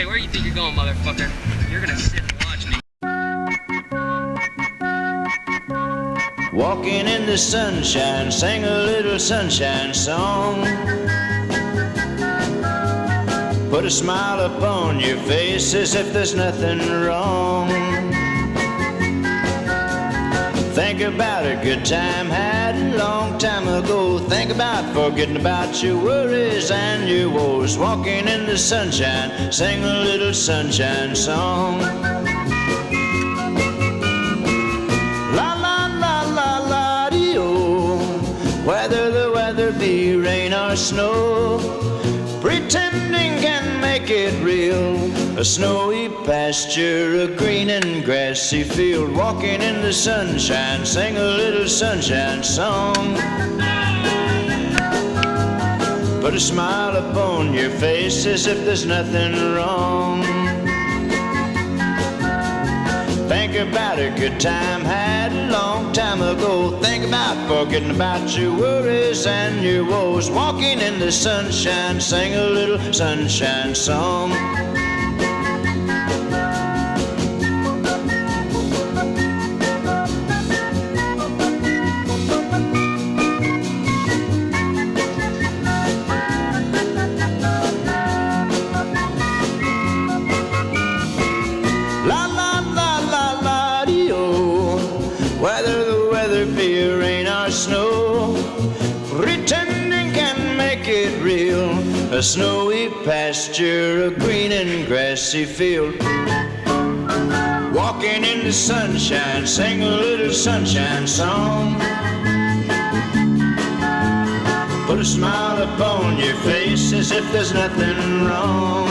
Hey, where do you think you're going, motherfucker? You're gonna sit and watch me. Walking in the sunshine, sing a little sunshine song. Put a smile upon your face as if there's nothing wrong. Think about a good time had a long time ago. Think about forgetting about your worries and your woes. Walking in the sunshine, sing a little sunshine song. La la la la la dee-oh. Whether the weather be rain or snow, pretending can make it real. A snowy pasture, a green and grassy field. Walking in the sunshine, sing a little sunshine song. Put a smile upon your face as if there's nothing wrong. Think about a good time had a long time ago. Think about forgetting about your worries and your woes. Walking in the sunshine, sing a little sunshine song. La la la la la dee-oh. Whether the weather be rain or snow, pretending can make it real. A snowy pasture, a green and grassy field. Walking in the sunshine, sing a little sunshine song. Put a smile upon your face as if there's nothing wrong.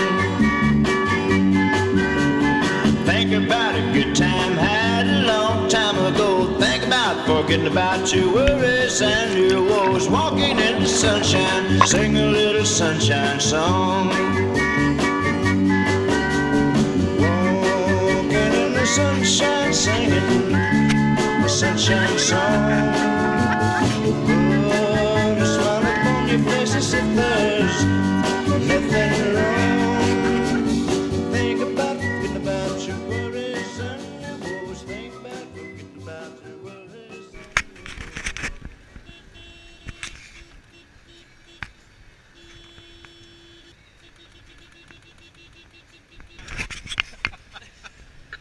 Think about a good time had a long time ago. Think about forgetting about your worries and your woes. Walking in the sunshine, sing a little sunshine song. Walking in the sunshine, singing a sunshine song. Put a smile upon your face as if there